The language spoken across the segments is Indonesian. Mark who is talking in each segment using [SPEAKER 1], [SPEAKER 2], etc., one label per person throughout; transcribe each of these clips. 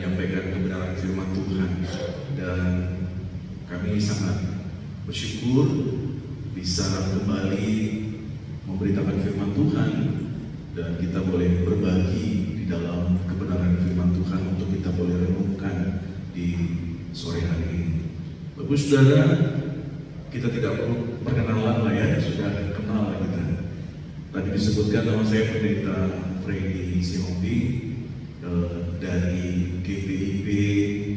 [SPEAKER 1] menyampaikan kebenaran firman Tuhan, dan kami sangat bersyukur bisa kembali memberitakan firman Tuhan, dan kita boleh berbagi di dalam kebenaran firman Tuhan untuk kita boleh renungkan di sore hari ini. Bapak Saudara, kita tidak perlu perkenalan lah ya, sudah kenal lah kita. Tadi disebutkan nama saya Pendeta Freddy Sihobi dari GPIB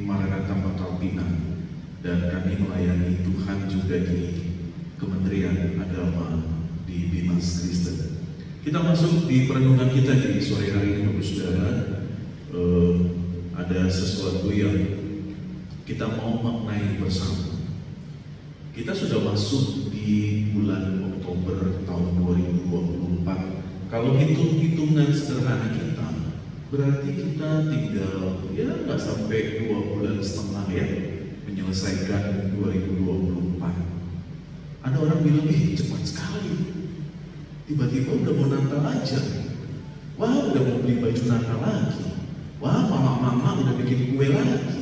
[SPEAKER 1] Maranatha Pangkal Pinang, dan kami melayani Tuhan juga di Kementerian Agama di Bimas Kristen. Kita masuk di perenungan kita di sore hari ini, Bapak Saudara. Ada sesuatu yang kita mau maknai bersama. Kita sudah masuk di bulan Oktober tahun 2024. Kalau hitung-hitungan sederhana kita, berarti kita tinggal ya nggak sampai 2 bulan setengah ya menyelesaikan 2024. Ada orang bilang, cepat sekali. Tiba-tiba udah mau Natal aja. Wah, udah mau beli baju Natal lagi. Wah, mama-mama udah bikin kue lagi.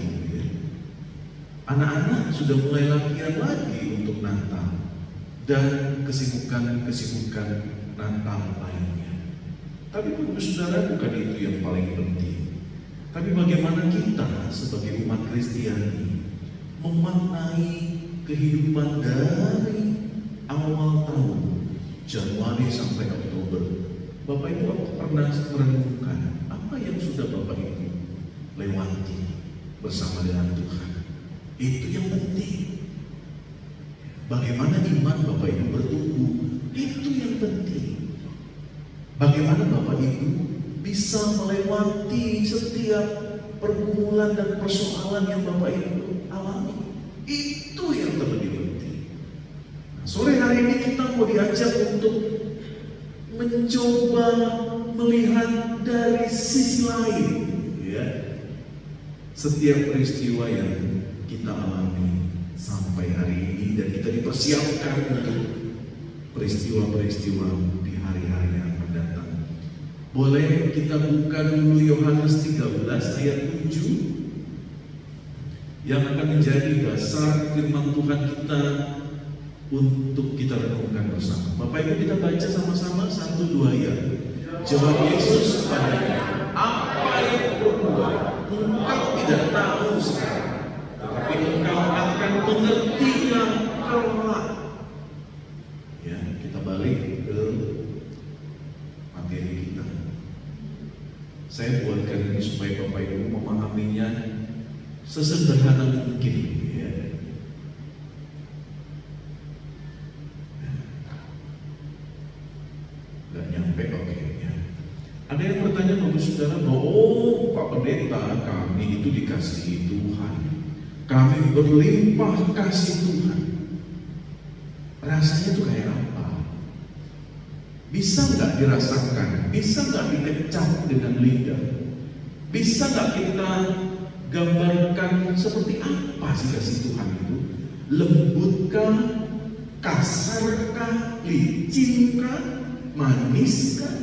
[SPEAKER 1] Anak-anak sudah mulai latihan lagi untuk Natal dan kesibukan-kesibukan Natal lainnya. Tapi Bapak Saudara, bukan itu yang paling penting. Tapi bagaimana kita sebagai umat Kristiani memaknai kehidupan dari awal tahun Januari sampai Oktober. Bapak Ibu pernah merenungkan apa yang sudah Bapak Ibu lewati bersama dengan Tuhan? Itu yang penting. Bagaimana iman Bapak Ibu bertumbuh, itu yang penting. Bagaimana Bapak Ibu bisa melewati setiap pergumulan dan persoalan yang Bapak Ibu alami, itu yang terlebih penting. Nah, sore hari ini kita mau diajak untuk mencoba melihat dari sisi lain, ya, setiap peristiwa yang kita alami sampai hari ini, dan kita dipersiapkan untuk peristiwa-peristiwa di hari-hari yang akan datang. Boleh kita buka dulu Yohanes 13 ayat 7 yang akan menjadi dasar firman Tuhan kita untuk kita renungkan bersama. Bapak Ibu, kita baca sama-sama 1-2 ya. Jawab Yesus kepadanya, apa yang berbuat engkau tidak tahu sekarang, tapi engkau akan mengertinya kelak. Ya, kita balik ke materi kita. Saya buatkan ini supaya Bapak Ibu memahaminya sesederhana mungkin. Ya. Gak nyampe, oke. Ya. Ada yang bertanya Bapak Saudara, oh Pak Pendeta, kami itu dikasihi Tuhan, kami berlimpah kasih Tuhan. Rasanya itu kayak apa? Bisa nggak dirasakan? Bisa nggak dikecap dengan lidah? Bisa nggak kita gambarkan seperti apa sih kasih Tuhan itu? Lembutkah? Kasarkah? Licinkah? Maniskah?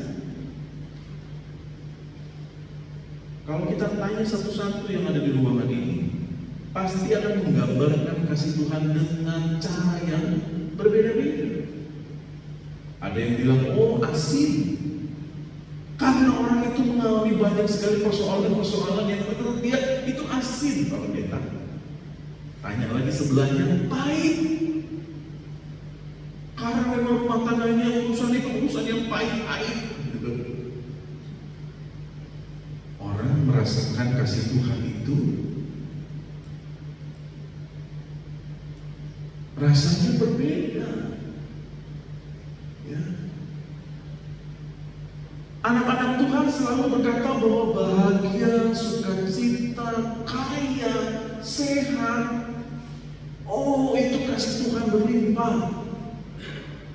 [SPEAKER 1] Kalau kita tanya satu-satu yang ada di ruangan ini, pasti akan menggambarkan kasih Tuhan dengan cara yang berbeda-beda. Ada yang bilang, oh asin, karena orang itu mengalami banyak sekali persoalan-persoalan yang menurut dia itu asin. Kalau dia tanya lagi sebelahnya, pahit, karena memang rumah tangganya urusan itu urusan yang pahit-pahit. Orang merasakan kasih Tuhan itu rasanya berbeda. Ya. Anak-anak Tuhan selalu berkata bahwa bahagia, sukacita, kaya, sehat, oh itu kasih Tuhan berlimpah.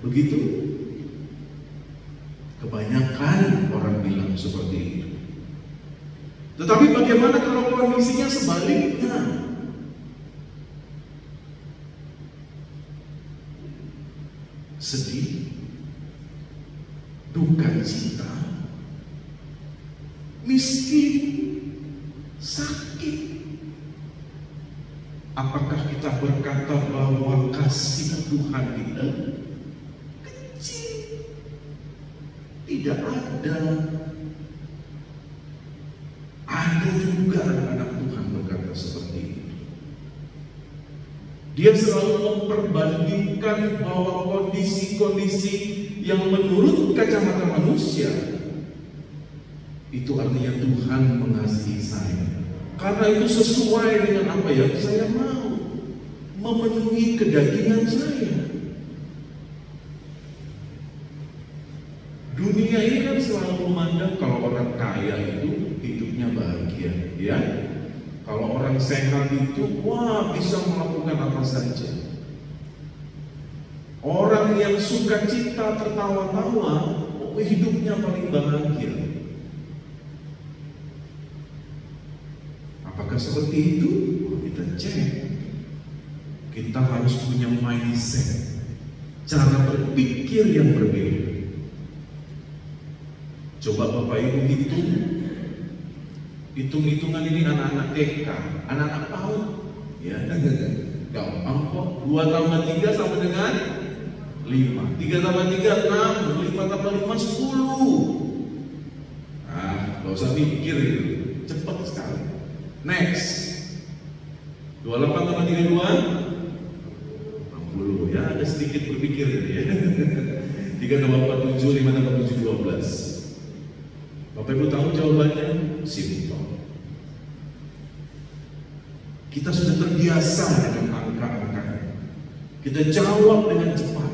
[SPEAKER 1] Begitu? Kebanyakan orang bilang seperti itu. Tetapi bagaimana kalau kondisinya sebaliknya? Sedih, duka cita, miskin, sakit. Apakah kita berkata bahwa kasih Tuhan itu kecil? Tidak ada. Ada juga anak-anak Tuhan berkata seperti itu. Dia selalu memperbandingkan bahwa kondisi-kondisi yang menurut kacamata manusia itu artinya Tuhan mengasihi saya. Karena itu sesuai dengan apa yang saya mau, memenuhi kedagingan saya. Dunia ini kan selalu memandang kalau orang kaya itu hidupnya bahagia, ya. Kalau orang sehat itu, wah, bisa melakukan apa saja. Orang yang suka cita tertawa-tawa, hidupnya paling bahagia. Apakah seperti itu? Kita cek. Kita harus punya mindset, cara berpikir yang berbeda. Coba Bapak Ibu hitung-hitungan ini anak-anak TK, anak-anak PAUD, ya, gampang kok. 2 tambah 3 sama dengan 5, 3 tambah 3 6, 5 tambah 5 10. Nah, gak usah mikir itu, cepat sekali. Next, 28 tambah 32 60, ya, ada sedikit berpikir gitu ya. 3 tambah 4 7, 5 tambah 7 12. Bapak Ibu tahu jawabannya? Simple. Kita sudah terbiasa dengan angka-angka. Kita jawab dengan cepat.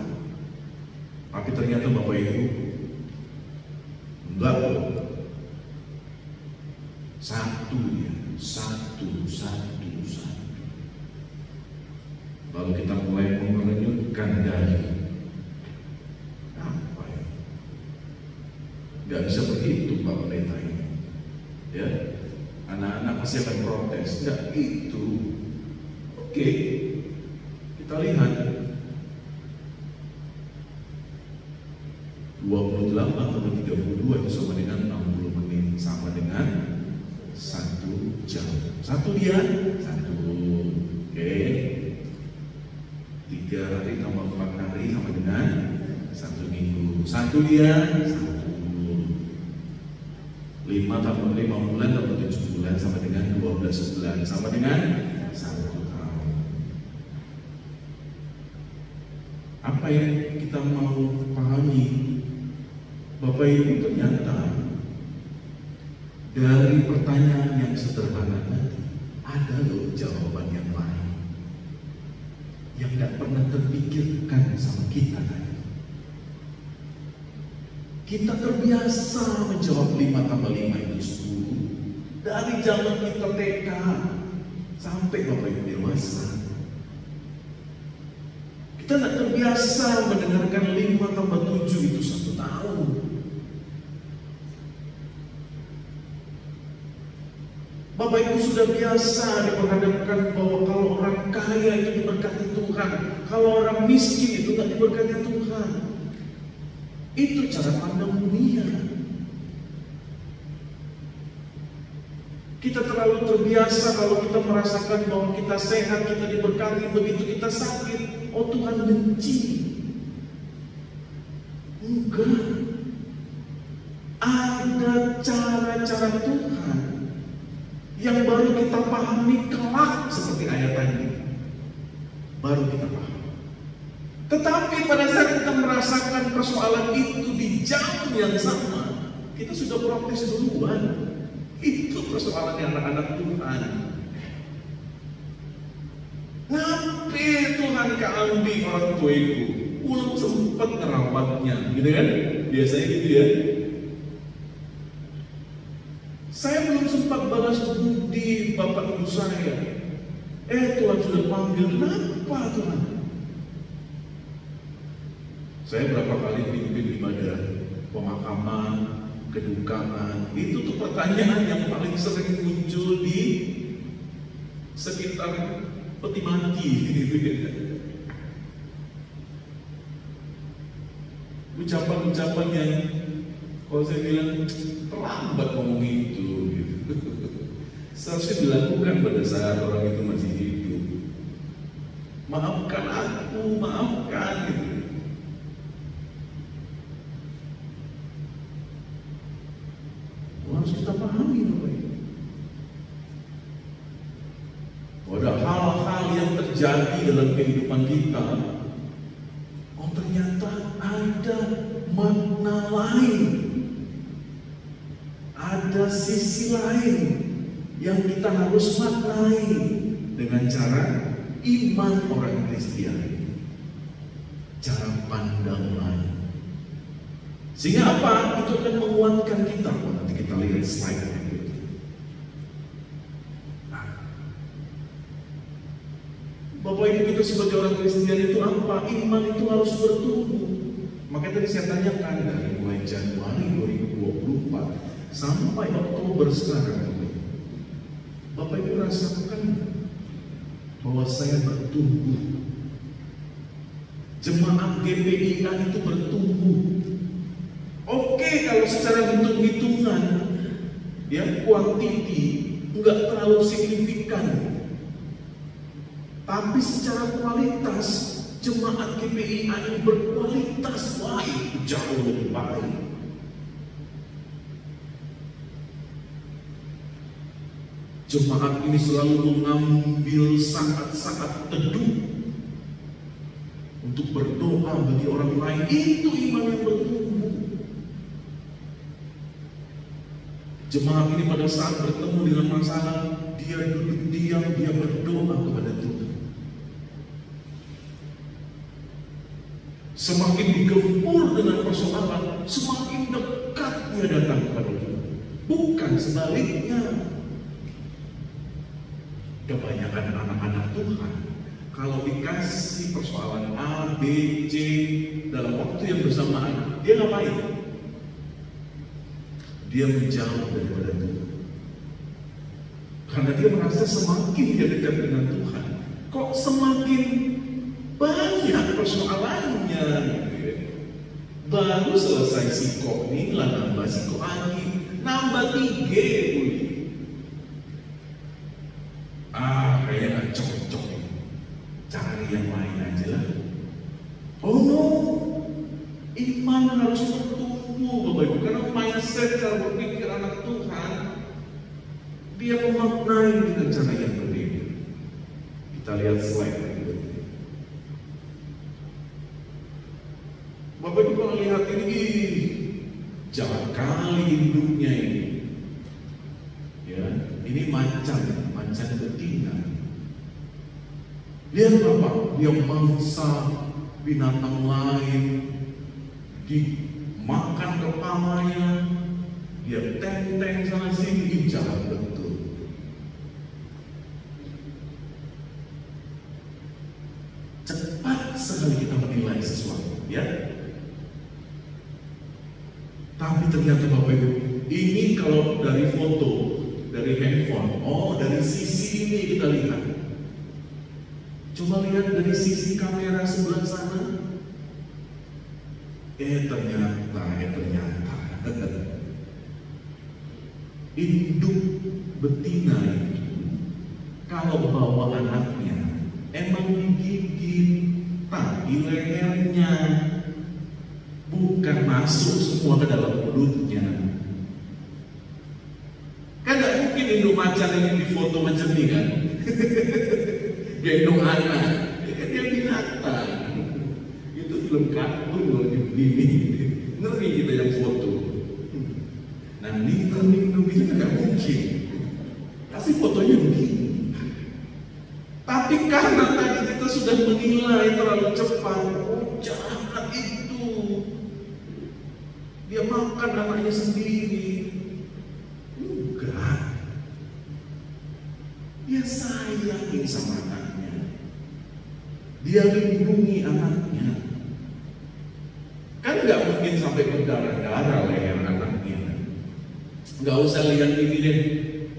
[SPEAKER 1] Tapi ternyata Bapak Ibu enggak. Satu. Lalu kita mulai mengenyutkan dari apa ya? Gak bisa begitu Pak Pendeta ini, ya. Anak-anak pasti akan protes. Enggak itu. Oke, kita lihat 28 tambah 32 itu sama dengan 60 menit, sama dengan 1 jam. 1 dia 1. Oke, 3 hari tambah 4 hari sama dengan 1 minggu. 1 dia 1. 5 tambah 5 bulan tambah 7 bulan sama dengan 12 bulan, sama dengan 1 tahun. Apa yang kita mau pahami, Bapak Ibu, ternyata dari pertanyaan yang sederhana tadi ada loh jawaban yang lain yang tidak pernah terpikirkan sama kita tadi. Kita terbiasa menjawab 5 tambah 5 itu 10. Dari zaman kita TK sampai Bapak Ibu dewasa. Kita tidak terbiasa mendengarkan 5 tambah 7 itu 1 tahun. Bapak Ibu sudah biasa diperhadapkan bahwa kalau orang kaya itu diberkati Tuhan, kalau orang miskin itu tidak diberkati Tuhan. Itu cara pandang dunia. Kita terlalu terbiasa kalau kita merasakan bahwa kita sehat, kita diberkati, begitu kita sakit, oh Tuhan benci. Enggak. Ada cara-cara Tuhan yang baru kita pahami kelak seperti ayat tadi. Baru kita paham. Tetapi pada saat kita merasakan persoalan itu di jam yang sama, kita sudah protes duluan. Itu persoalan anak-anak Tuhan. Ngapain Tuhan keambil orang tua itu? Belum sempat ngerawatnya, gitu kan? Biasanya gitu ya. Saya belum sempat balas budi bapak ibu saya. Tuhan sudah panggil, kenapa Tuhan? Saya berapa kali pimpin ibadah pemakaman, kedukaan, itu tuh pertanyaan yang paling sering muncul di sekitar peti mati gitu ya. Ucapan-ucapan yang kalau saya bilang terlambat ngomong itu gitu. seharusnya dilakukan pada saat orang itu masih hidup. Maafkan aku, maafkan gitu. Harus kita pahami Bapak Ibu. Ada hal-hal yang terjadi dalam kehidupan kita. Oh ternyata ada makna lain, ada sisi lain yang kita harus maknai dengan cara iman orang Kristiani, cara pandang lain. Sehingga apa? Itu akan menguatkan kita. Nanti kita lihat slide berikutnya. Bapak Ibu, kita sebagai orang Kristiani itu apa? Iman itu harus bertumbuh. Makanya tadi saya tanyakan dari mulai Januari 2024 sampai Oktober sekarang, Bapak Ibu rasakan bahwa saya bertumbuh. Jemaat GPIA itu bertumbuh. Oke, kalau secara hitung-hitungan, ya kuantiti enggak terlalu signifikan. Tapi secara kualitas, jemaat GPIA ini berkualitas baik, jauh lebih baik. Jemaat ini selalu mengambil saat-saat teduh untuk berdoa bagi orang lain. Itu iman yang bertumbuh. Jemaat ini pada saat bertemu dengan masalah, dia duduk diam, dia berdoa kepada Tuhan. Semakin digempur dengan persoalan, semakin dekat dia datang kepada Tuhan. Bukan sebaliknya. Kebanyakan anak-anak Tuhan, kalau dikasih persoalan A, B, C dalam waktu yang bersamaan, dia ngapain? Dia menjauh daripada Tuhan. Karena dia merasa semakin dia dekat dengan Tuhan, kok semakin banyak persoalannya. Baru selesai sikok nih, lah nambah sikok lagi, nambah 3 pulih. Kayaknya gak cocok, cari yang lain aja lah. Oh no, iman harus bertumbuh Bapak Ibu, karena mindset cara berpikir anak Tuhan, dia memaknai dengan cara yang berbeda. Kita lihat slide berikutnya. Bapak Ibu kalau lihat ini, jalan kali induknya ini, ya, ini macan betina. Lihat Bapak, dia mangsa binatang lain, dimakan kepalanya, dia tenteng sana sini, jalan betul. Cepat sekali kita menilai sesuatu, ya. Tapi ternyata Bapak Ibu, ini kalau dari foto, dari handphone, oh dari sisi ini kita lihat. Coba lihat dari sisi kamera sebelah sana. Ternyata induk betina itu kalau bawa anaknya emang digigit, tapi lehernya, bukan masuk semua ke dalam mulutnya. Kan gak mungkin induk macan ini difoto macam ini kan? Gendong anak, dia binatang. Itu film kartun loh, begini. Ngeri kita yang foto. Nah, ninggung itu nggak mungkin. Kasih fotonya begini. Tapi karena tadi kita sudah menilai terlalu cepat, oh jahat itu. Dia makan anaknya sendiri. Enggak. Dia sayang sama anaknya. Dia lindungi anaknya. Kan nggak mungkin sampai berdarah-darah leher anaknya. Nggak usah lihat ini deh,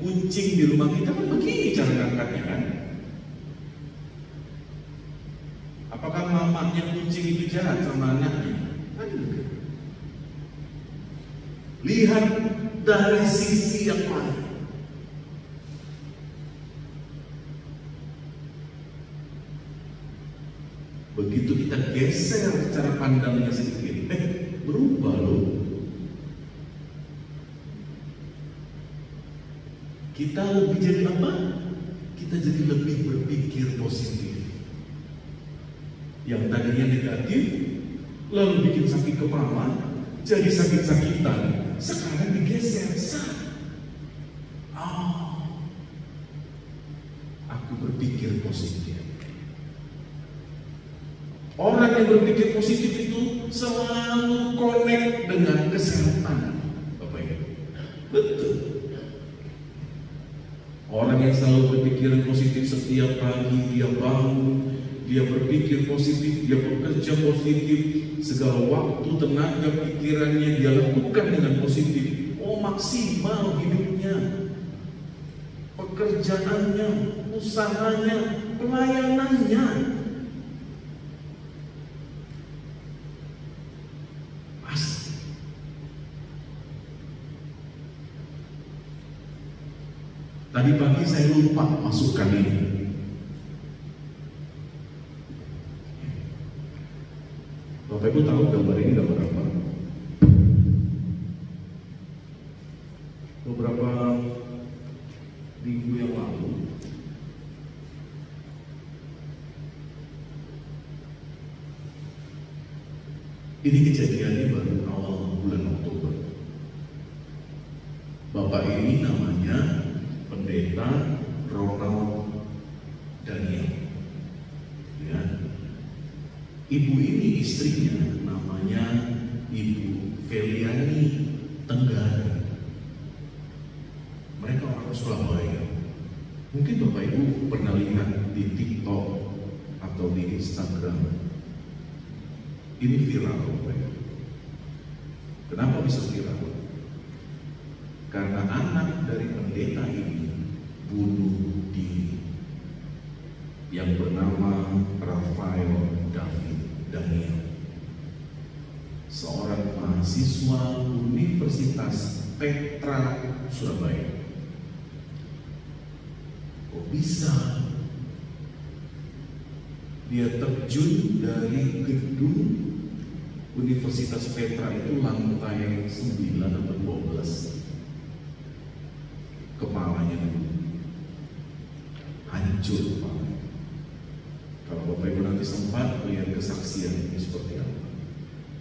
[SPEAKER 1] kucing di rumah kita kan begini cara ngangkatnya kan. Apakah mamanya kucing itu jahat sama anaknya? Kan enggak. Lihat dari sisi yang lain. Begitu kita geser cara pandangnya sedikit, berubah loh. Kita lebih jadi apa? Kita jadi lebih berpikir positif. Yang tadinya negatif, lalu bikin sakit kepala, jadi sakit-sakitan. Sekarang digeser, aku berpikir positif. Orang yang berpikir positif itu selalu connect dengan kesehatan, Bapak Ibu. Betul. Orang yang selalu berpikir positif setiap pagi, dia bangun, dia berpikir positif, dia bekerja positif, segala waktu, tenaga, pikirannya dia lakukan dengan positif. Maksimal hidupnya, pekerjaannya, usahanya, pelayanannya. Pasti. Tadi pagi saya lupa masukkan ini. Bapak Ibu tahu gambar ini gambar apa? Beberapa minggu yang lalu, ini kejadiannya baru awal bulan Oktober. Bapak ini namanya Pendeta Ronald Daniel. Ya. Ibu ini istrinya namanya Ibu Feliani Tenggara. Mereka orang Surabaya. Mungkin Bapak Ibu pernah lihat di TikTok atau di Instagram. Ini viral, Bapak Ibu. Kenapa bisa viral? Karena anak dari pendeta ini bunuh diri, yang bernama Rafael David Daniel, seorang mahasiswa Universitas Petra Surabaya. Kok bisa dia terjun dari gedung Universitas Petra itu lantai 9 atau 12, kepalanya hancur kepalanya. Kalau Bapak Ibu nanti sempat melihat kesaksian ini seperti apa.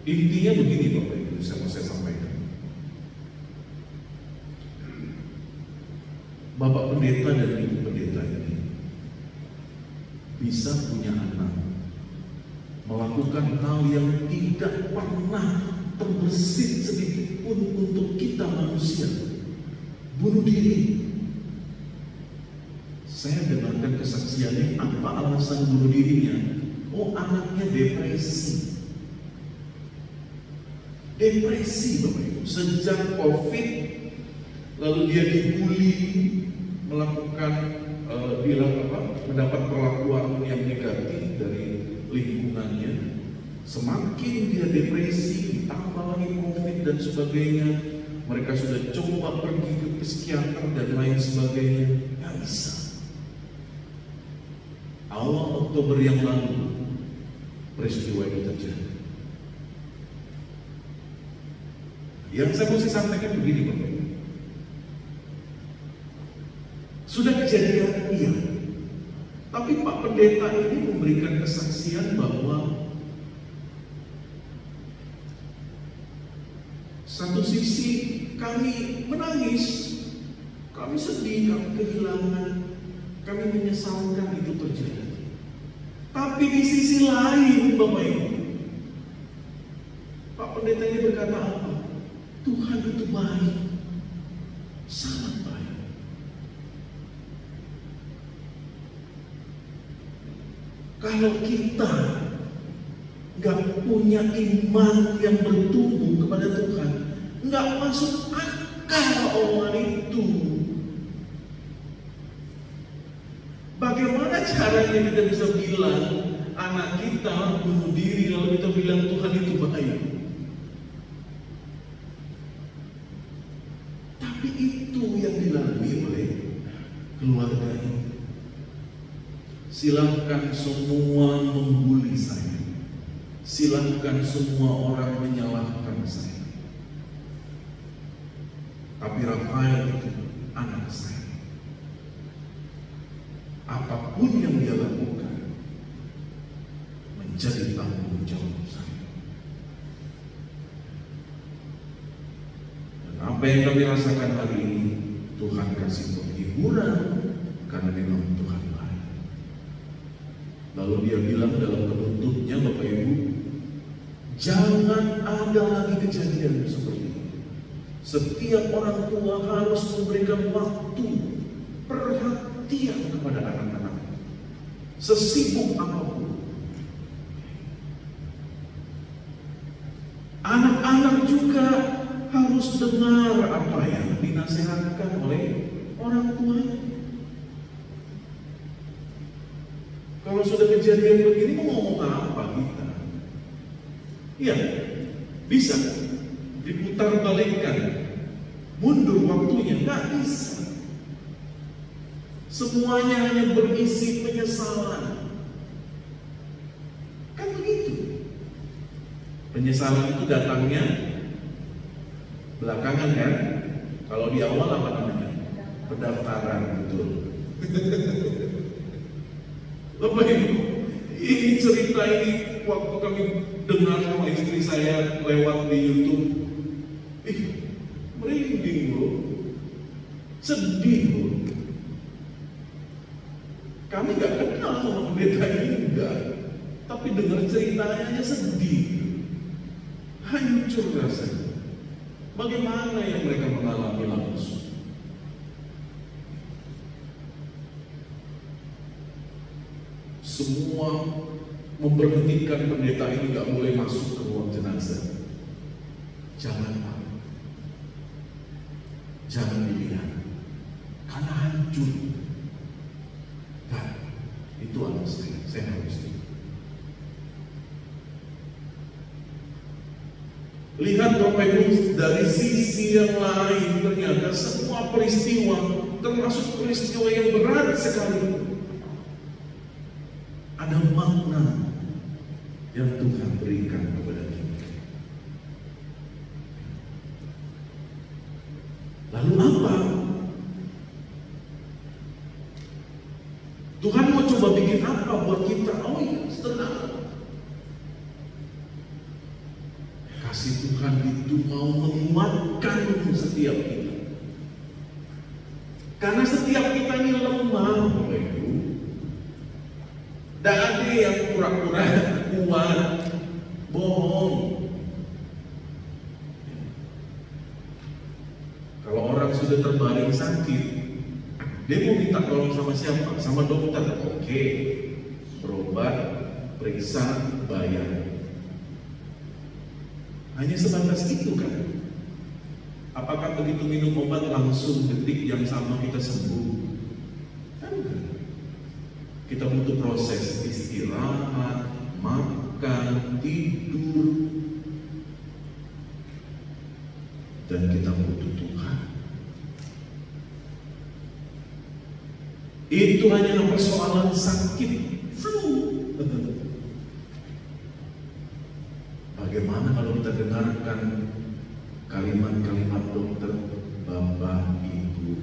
[SPEAKER 1] Intinya begini Bapak Ibu, saya sampaikan. Bapak pendeta dan ibu pendeta ini bisa punya anak melakukan hal yang tidak pernah terbersit sedikit pun untuk kita manusia, bunuh diri. Saya dengarkan kesaksiannya, apa alasan bunuh dirinya? Anaknya depresi. Depresi Bapak Ibu, sejak COVID, lalu dia dibully, melakukan mendapat perlakuan yang negatif dari lingkungannya. Semakin dia depresi, ditambah lagi COVID dan sebagainya. Mereka sudah coba pergi ke psikiater dan lain sebagainya, nggak bisa. Awal Oktober yang lalu peristiwa itu terjadi. Yang saya mesti sampaikan begini Bapak Ibu. Sudah kejadian, iya. Tapi Pak Pendeta ini memberikan kesaksian bahwa satu sisi kami menangis, kami sedih, kami kehilangan, kami menyesalkan itu terjadi. Tapi di sisi lain Bapak Ibu, Pak Pendeta ini berkata apa? Tuhan itu baik, sangat baik. Kalau kita nggak punya iman yang bertumbuh kepada Tuhan, nggak masuk akal omongan itu. Bagaimana caranya kita bisa bilang anak kita bunuh diri lalu kita bilang Tuhan itu baik? Tapi itu yang dilalui oleh keluarga ini. Silahkan semua membuli saya. Silahkan semua orang menyalahkan saya. Tapi Rafael itu anak saya. Apapun yang dia lakukan menjadi tanggung jawab saya. Dan apa yang kami rasakan hari ini, Tuhan kasih penghiburan karena memang Tuhan baik. Lalu dia bilang dalam penutupnya, Bapak Ibu, jangan ada lagi kejadian seperti ini. Setiap orang tua harus memberikan waktu, perhatian kepada anak-anak, sesibuk apapun. Anak-anak juga harus dengar apa yang dinasihatkan oleh orang tuanya. Kalau sudah kejadian begini, mau ngomong apa kita? Iya, bisa diputar balikkan, mundur waktunya, nggak bisa. Semuanya hanya berisi penyesalan. Kan begitu. Penyesalan itu datangnya belakangan kan? Kalau di awal apa namanya? Pendaftaran, betul. Bapak Ibu, ini cerita ini waktu kami dengar sama istri saya lewat di YouTube, merinding loh, sedih loh. Kami gak kenal sama pendeta ini, enggak, tapi dengar ceritanya sedih, hancur rasanya. Bagaimana yang mereka mengalami langsung? Semua memberhentikan pendeta ini gak boleh masuk ke ruang jenazah. Jangan Pak, jangan dilihat, karena hancur. Nah, itu anak saya harus lihat. Lihat Bapak Ibu, dari sisi yang lain ternyata semua peristiwa, termasuk peristiwa yang berat sekali, ada makna yang Tuhan berikan kepada kita. Lalu apa? Tuhan mau coba bikin apa buat kita? Oh iya, sederhana. Kasih Tuhan itu mau menguatkan setiap kita. Karena setiap kita ini lemah, Bapak Ibu. Dan ada yang pura-pura kuat, bohong. Kalau orang sudah terbaring sakit, dia mau minta tolong sama siapa? Sama dokter. Oke, berobat, periksa, bayar. Hanya sebatas itu kan? Apakah begitu minum obat langsung detik yang sama kita sembuh? Kan enggak. Kita butuh proses istirahat, makan, tidur, dan kita butuh Tuhan. Itu hanya persoalan sakit flu. Bagaimana kalau kita dengarkan kalimat-kalimat dokter, Bapak Ibu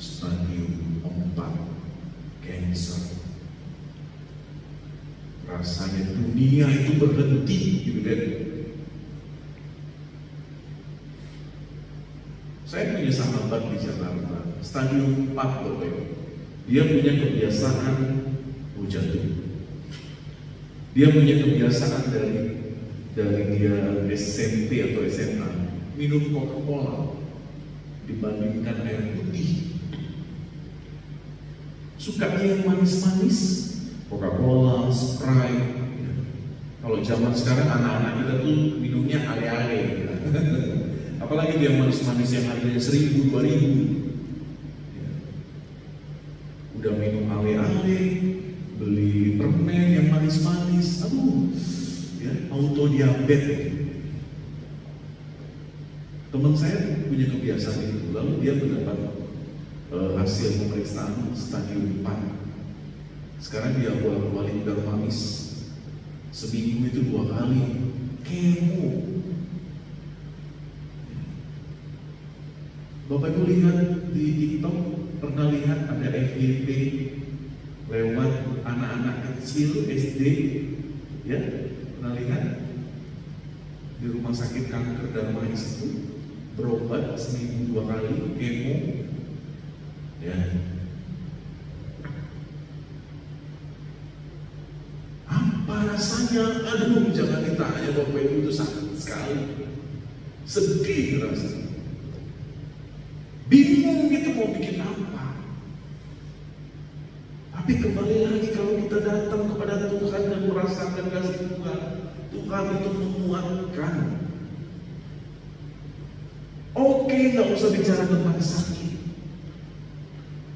[SPEAKER 1] stadium 4 cancer. Rasanya dunia itu berhenti gitu kan. Saya punya sahabat di Jakarta, stadium 4 Bapak Ibu. Dia punya kebiasaan jantung. Dia punya kebiasaan dari dia SMP atau SMA minum Coca-Cola dibandingkan air putih. Sukanya yang manis-manis, Coca-Cola, Sprite. Kalau zaman sekarang anak-anak kita tuh minumnya ale-ale. Apalagi dia manis-manis yang harganya 1.000, 2.000. Udah minum ale-ale, beli permen yang manis-manis, aduh, ya, auto diabetes. Teman saya punya kebiasaan itu, lalu dia mendapat hasil pemeriksaan stadium 4. Sekarang dia bolak-balik Darmanis. Seminggu itu 2 kali kemo. Bapak Ibu lihat di TikTok, pernah lihat ada FYP lewat anak-anak kecil SD, ya, pernah lihat di rumah sakit kanker Darmanis itu berobat seminggu 2 kali kemo, ya. Apa rasanya? Aduh, jangan ditanya, Bapak Ibu, itu sakit sekali, sedih rasanya. Bingung gitu mau bikin apa. Tapi kembali lagi, kalau kita datang kepada Tuhan dan merasakan kasih Tuhan, Tuhan itu menguatkan. Oke, nggak usah bicara tentang sakit.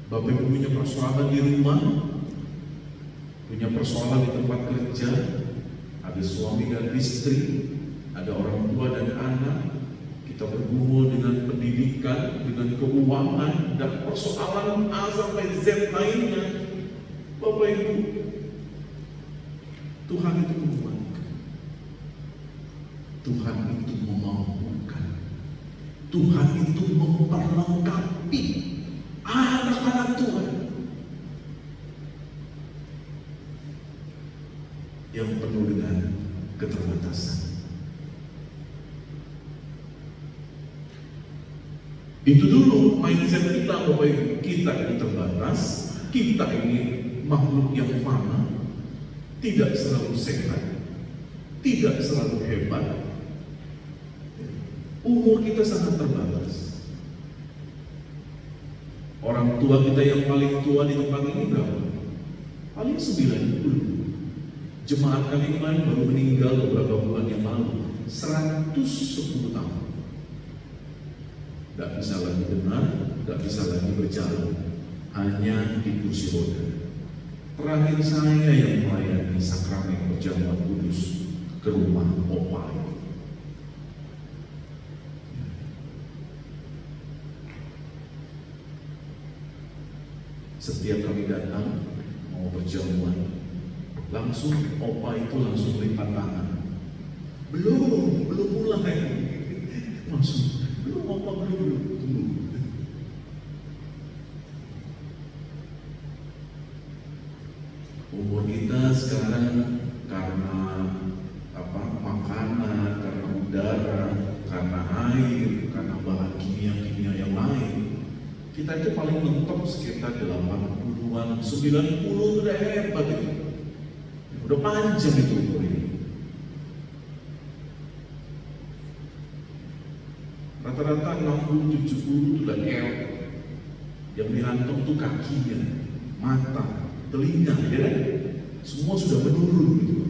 [SPEAKER 1] Bapak Ibu punya persoalan di rumah, punya persoalan di tempat kerja, ada suami dan istri, ada orang tua dan anak. Kita bergumul dengan pendidikan, dengan keuangan, dan persoalan A sampai Z lainnya. Bapak Ibu, Tuhan itu menguatkan, Tuhan itu memampukan, Tuhan itu memperlengkapi anak-anak Tuhan yang penuh dengan keterbatasan. Itu dulu mindset kita, Bapak Ibu. Kita ini terbatas, kita ini makhluk yang fana, tidak selalu sehat, tidak selalu hebat. Umur kita sangat terbatas. Orang tua kita yang paling tua di tempat ini berapa? Paling 90. Jemaat kami kemarin baru meninggal beberapa bulan yang lalu, 110 tahun. Tidak bisa lagi dengar, tidak bisa lagi berjalan, hanya di kursi roda. Terakhir saya yang melayani sakramen perjamuan kudus ke rumah opa. Setiap kami datang mau perjamuan, langsung opa itu langsung lipat tangan. Belum mulai, langsung. Opa belum. Umur kita sekarang karena makanan, karena udara, karena air, karena bahan kimia-kimia yang lain, kita itu paling mentok sekitar 80-an, 90 udah hebat itu. Udah panjang itu umur ini. Rata-rata 60-70 itu udah elok. Yang dihantam tuh kakinya, mata, telinga, ya kan? Semua sudah menurun gitu.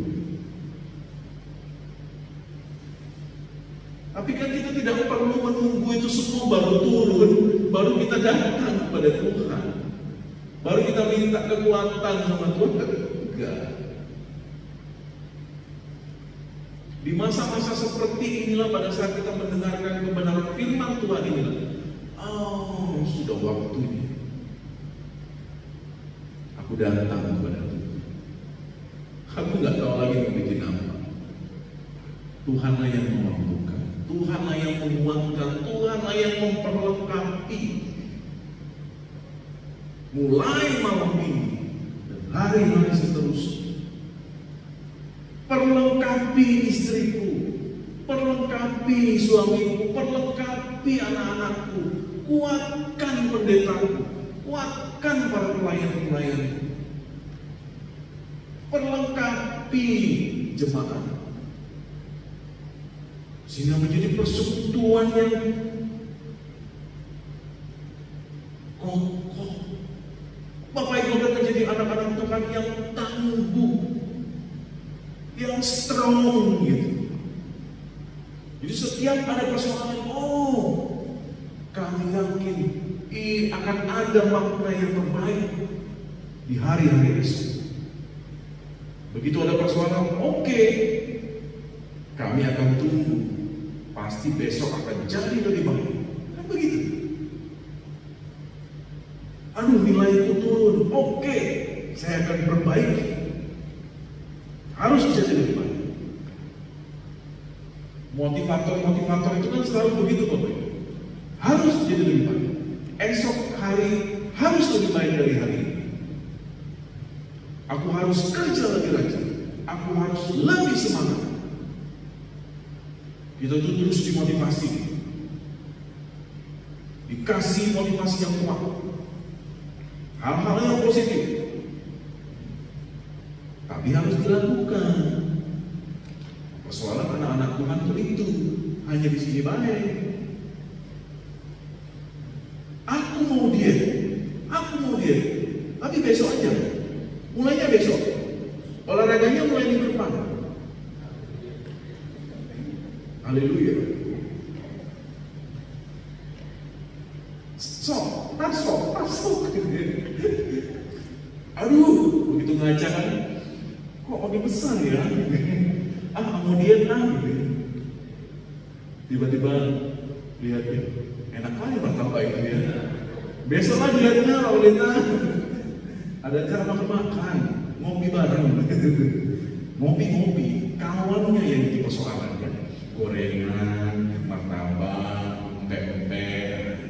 [SPEAKER 1] Tapi kan kita tidak perlu menunggu itu semua baru turun, baru kita datang kepada Tuhan, baru kita minta kekuatan sama Tuhan. Enggak. Di masa-masa seperti inilah, pada saat kita mendengarkan kebenaran firman Tuhan inilah, sudah waktunya aku datang kepada Tuhan. Aku nggak tahu lagi mau bikin apa. Tuhanlah yang memampukan, Tuhanlah yang menguatkan, Tuhanlah yang memperlengkapi. Mulai malam ini dan hari-hari seterusnya, perlengkapi istriku, perlengkapi suamiku, perlengkapi anak-anakku, kuatkan pendetaku, kuatkan para pelayan-pelayanku, perlengkapi jemaat, sehingga menjadi persekutuan yang kokoh. Bapak Ibu akan menjadi anak-anak Tuhan yang tangguh, yang strong gitu. Jadi setiap ada persoalan, kami yakin akan ada makna yang terbaik di hari-hari esok. Begitu ada persoalan, kami akan tunggu, pasti besok akan jadi lebih baik. Kan begitu. Nilaiku turun, saya akan perbaiki. Harus jadi lebih baik. Motivator itu kan selalu begitu Bapak. Harus jadi lebih baik. Esok hari harus lebih baik dari hari ini. Aku harus kerja lebih rajin. Aku harus lebih semangat. Kita itu terus dimotivasi, dikasih motivasi yang kuat, hal-hal yang positif, tapi harus dilakukan. Persoalan anak-anak Tuhan itu hanya di sini baik. Aku mau diet, tapi besok aja. Mulainya besok. Olahraganya mulai minggu depan. Haleluya. Masuk. Aduh, begitu ngaca kan, kok makin besar ya? Mau diet tiba-tiba lihat enak kali martabak itu ya. Besok lagi lihatnya Paulina ada acara makan, ngopi bareng, ngopi, kawannya yang jadi persoalan kan, gorengan, martabak, empek-empek.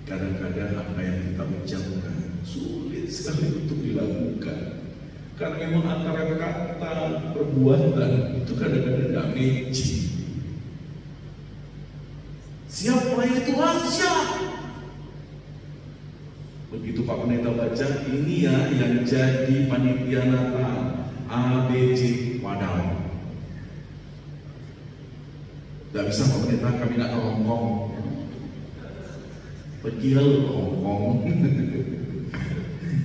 [SPEAKER 1] Kadang-kadang apa yang kita ucapkan sulit sekali untuk dilakukan, karena memang antara kata perbuatan itu kadang-kadang gak matching. Siap melayani Tuhan, siap. Begitu Pak Pendeta baca, ini ya yang jadi panitia Natal ABC Padang. Gak bisa Pak Pendeta, kami nak ke Hongkong. Pergi lalu ke Hongkong.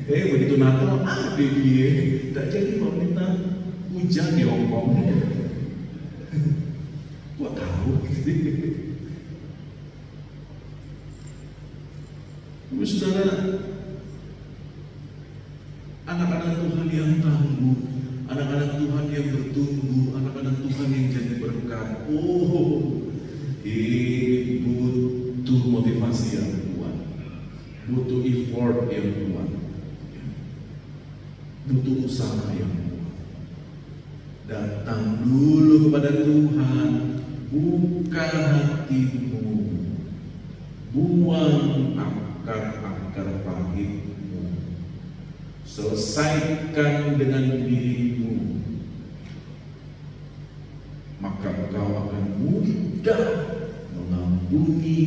[SPEAKER 1] Begitu Natal, dia tak jadi Pak Pendeta, hujan di Hongkong. Kok tahu? Saudara, anak-anak Tuhan yang tangguh, anak-anak Tuhan yang bertumbuh, anak-anak Tuhan yang jadi berkat. Ini butuh motivasi yang kuat, butuh effort yang kuat, butuh usaha yang kuat. Datang dulu kepada Tuhan, buka hatimu, buang akar pahitmu, selesaikan dengan dirimu, maka engkau akan mudah mengampuni,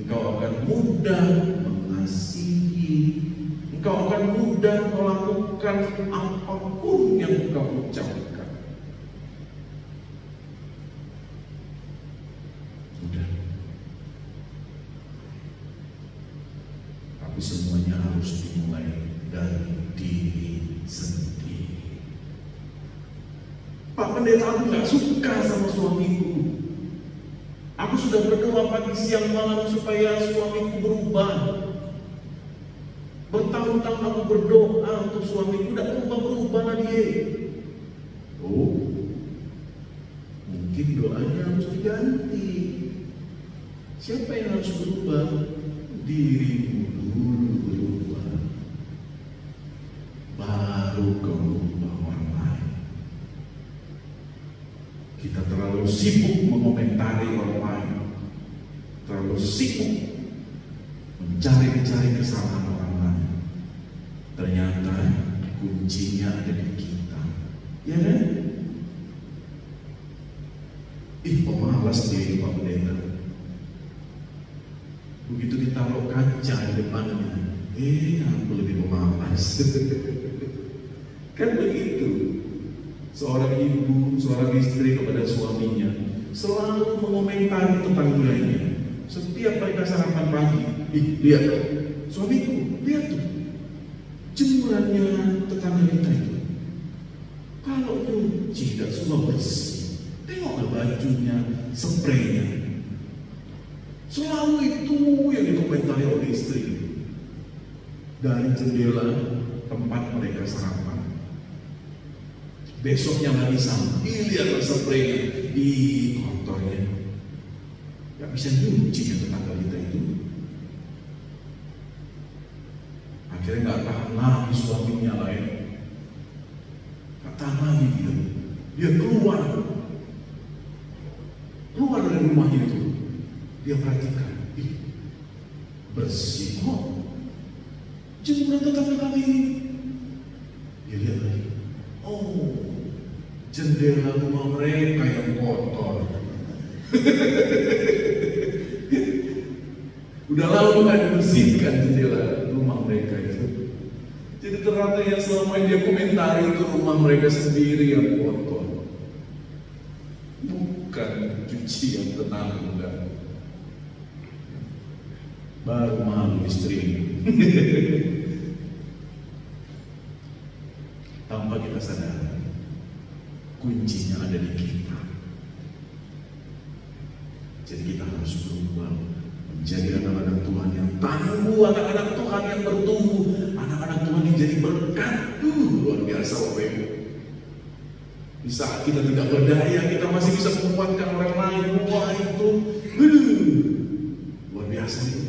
[SPEAKER 1] engkau akan mudah mengasihi, engkau akan mudah melakukan apapun yang engkau ucapkan. Tapi semuanya harus dimulai dari diri sendiri. Pak Pendeta, aku gak suka sama suamiku. Aku sudah berdoa pagi siang malam supaya suamiku berubah. Bertahun-tahun aku berdoa untuk suamiku, tidak berubah dia. Mungkin doanya harus diganti. Siapa yang harus berubah? Dirimu dulu berubah, baru kau berubah orang lain. Kita terlalu sibuk mengomentari orang lain, terlalu sibuk mencari kesalahan orang lain. Ternyata kuncinya ada di kita, ya kan? Pemalas dia Pak Pendeta. Begitu ditaruh kaca di depannya, aku lebih pemalas. Kan begitu. Seorang ibu, seorang istri kepada suaminya selalu mengomentari tetangganya. Setiap mereka sarapan pagi, lihat suamiku, lihat tuh jemurannya tetangga kita itu. Kalau nyuci tidak semua bersih, tengok bajunya, spraynya. Selalu itu yang dikomentari oleh istri dari jendela tempat mereka sarapan. Besoknya lagi sama, lihatlah spraynya, kotornya. Gak bisa nyuci ya tetangga kita itu. Akhirnya nggak tahan lagi suaminya lain. Nggak tahan lagi dia. Dia keluar dari rumahnya itu. Dia perhatikan, bersih kok. Jemuran tetangga kami ini. Dia lihat lagi, oh, jendela rumah mereka yang kotor. Udah lama kan dibersihkan jendela rumah mereka itu. Jadi ternyata yang selama ini dia komentari itu rumah mereka sendiri yang kotor. Bukan cucian tetangga. Baru malu istri. Tanpa kita sadar, kuncinya ada di kita. Jadi kita harus berubah menjadi anak-anak Tuhan yang tangguh, anak-anak Tuhan yang bertumbuh, anak-anak Tuhan yang jadi berkat. Luar biasa Bapak Ibu. Di saat kita tidak berdaya, kita masih bisa menguatkan orang lain. Wah itu luar biasa itu.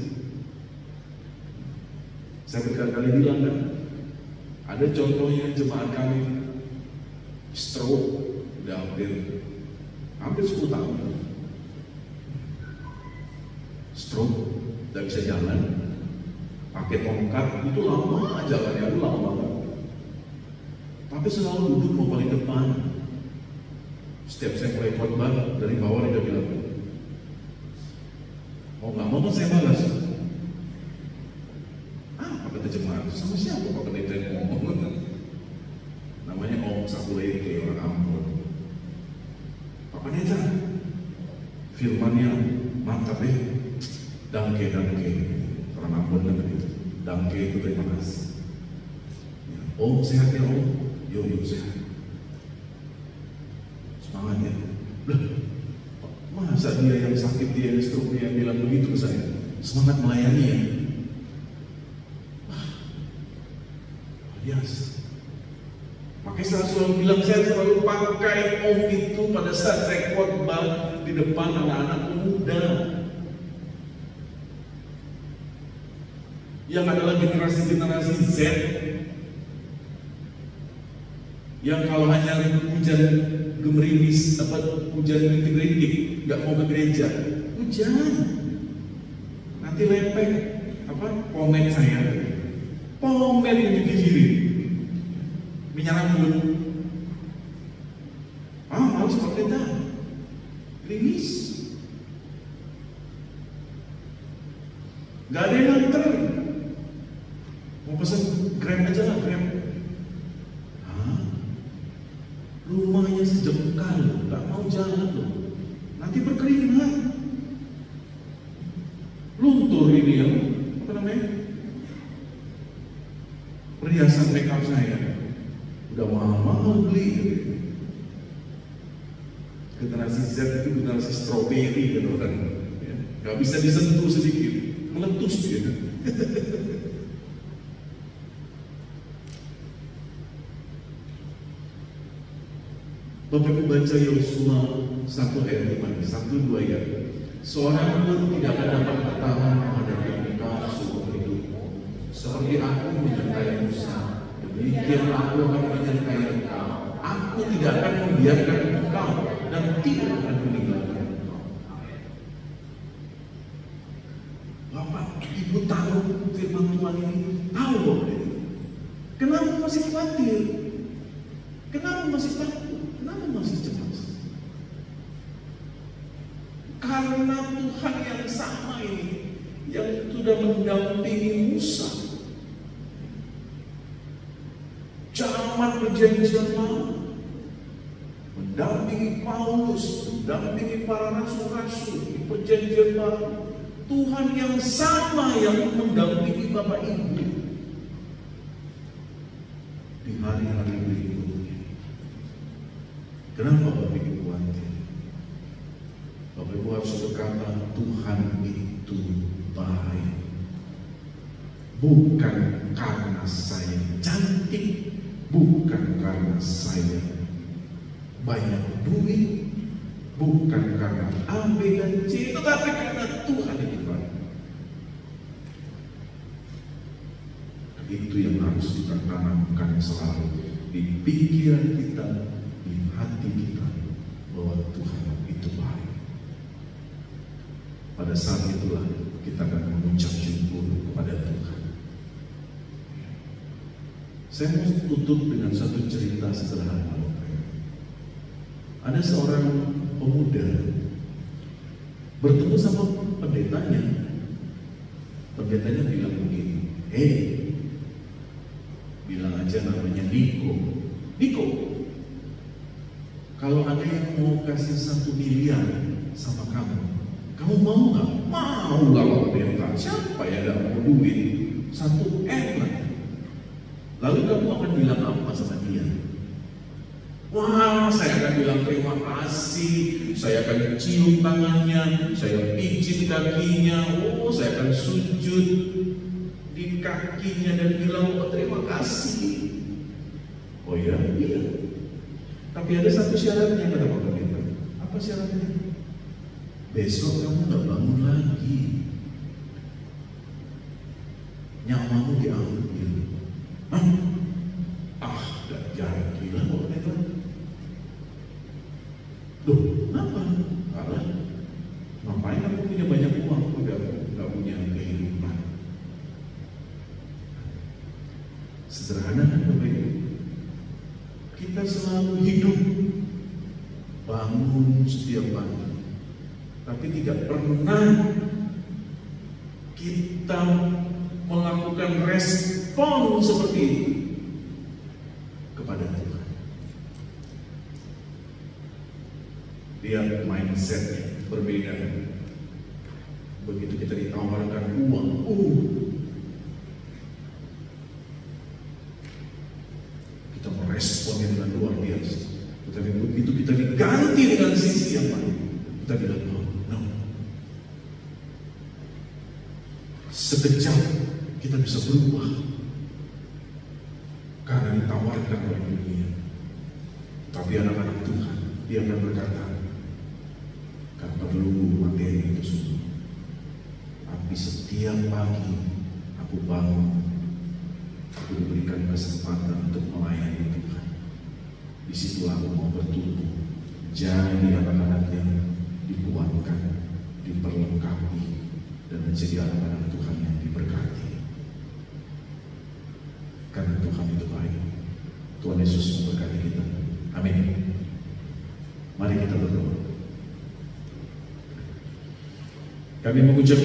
[SPEAKER 1] Saya berkali-kali bilang kan, ada contohnya jemaat kami stroke udah hampir 10 tahun. Stroke, tidak bisa jalan, pakai tongkat, itu lama jalannya, itu lama banget. Tapi selalu duduk mau paling depan. Setiap saya mulai khotbah dari bawah dia bilang, mau nggak mau saya balas. Apa kata jemaat? Sama siapa Pak Pendeta yang ngomong? Namanya Om Sabulete, orang Ambon. Pak Pendeta, firmannya mantap deh. Dangke, orang Ambon kan begitu. Dangke itu terima kasih. Om sehat ya Om? Yuk sehat. Semangat ya. Masa dia yang sakit, dia yang stroke, dia yang bilang begitu ke saya? Semangat melayani ya. Biasa. Makanya saya selalu bilang, saya selalu pakai Om itu pada saat saya khotbah di depan anak-anak muda. Yang adalah generasi-generasi Z, yang kalau hanya hujan gemerimis, hujan rintik-rintik, nggak mau ke gereja, hujan, nanti lepek, pomade saya, pomade yang digigiri, minyak rambut, harus pakai dah, gerimis, nggak ada yang nganter. Mau pesan Grab aja lah, Grab. Rumahnya sejengkal, nggak mau jalan loh. Nanti berkeringat, luntur ini ya, perhiasan makeup saya, udah mahal-mahal beli. Generasi Z itu generasi strawberry gitu kan, nggak bisa disentuh sedikit, meletus dia. Bapak Ibu baca Yosua 1 ayat 5, 1-2 ya. Seorang pun tidak akan dapat bertahan menghadapi engkau seumur hidupmu. Seperti aku menyertai Musa, demikian aku akan menyertai engkau. Aku tidak akan membiarkan engkau dan tidak akan meninggalkan engkau. Bapak Ibu tahu firman Tuhan ini, tahu Bapak Ibu. Kenapa masih khawatir? Kenapa masih takut? Kenapa masih cemas? Karena Tuhan yang sama ini, yang sudah mendampingi Musa zaman perjanjian lama, mendampingi Paulus, mendampingi para rasul-rasul di perjanjian baru. Tuhan yang sama yang mendampingi Bapak Ibu di hari-hari berikutnya. Kenapa Bapak Ibu khawatir? Bapak Ibu harus berkata, Tuhan itu baik. Bukan karena saya cantik, bukan karena saya banyak duit, bukan karena A, B, dan C, tetapi karena Tuhan itu baik. Itu yang harus kita tanamkan selalu di pikiran kita, di hati kita, bahwa Tuhan itu baik. Pada saat itulah kita akan mengucap syukur kepada Tuhan. Saya mau tutup dengan satu cerita sederhana. Ada seorang pemuda bertemu sama pendetanya. Pendetanya bilang begini, bilang aja namanya Niko. Niko, kalau ada yang mau kasih 1 miliar sama kamu mau nggak? Mau lah pendeta. Siapa ya gak mau duit? 1 M lah. Lalu kamu akan bilang apa sama dia? Wah, saya akan bilang terima kasih, saya akan cium tangannya, saya pijit kakinya, saya akan sujud di kakinya dan bilang terima kasih. Oh ya, iya. Tapi ada satu syaratnya, kata Pak Pendeta. Apa syaratnya? Besok kamu nggak bangun lagi, nyawamu diambil. Gak jadi lah Pak Pendeta. Loh, kenapa? Karena ngapain aku punya banyak uang, udah gak punya kehidupan. Sederhana kan Bapak Ibu? Kita selalu hidup, bangun setiap pagi, tapi tidak pernah kita melakukan respon seperti itu kepada Tuhan. Lihat mindsetnya berbeda. Begitu kita ditawarkan uang, kita meresponnya dengan luar biasa. Tetapi begitu kita diganti dengan sisi yang lain, kita bilang no. Sekejap kita bisa berubah karena ditawarkan oleh dunia. Tapi anak-anak Tuhan, dia akan berkata, gak perlu materi itu semua. Tapi setiap pagi aku bangun, aku diberikan kesempatan untuk melayani Tuhan. Disitulah aku mau bertumbuh, jadi anak-anak yang dikuatkan, diperlengkapi, dan menjadi anak-anak Tuhan yang diberkati. Karena Tuhan itu baik. Tuhan Yesus memberkati kita. Amin. Mari kita berdoa. Kami mengucap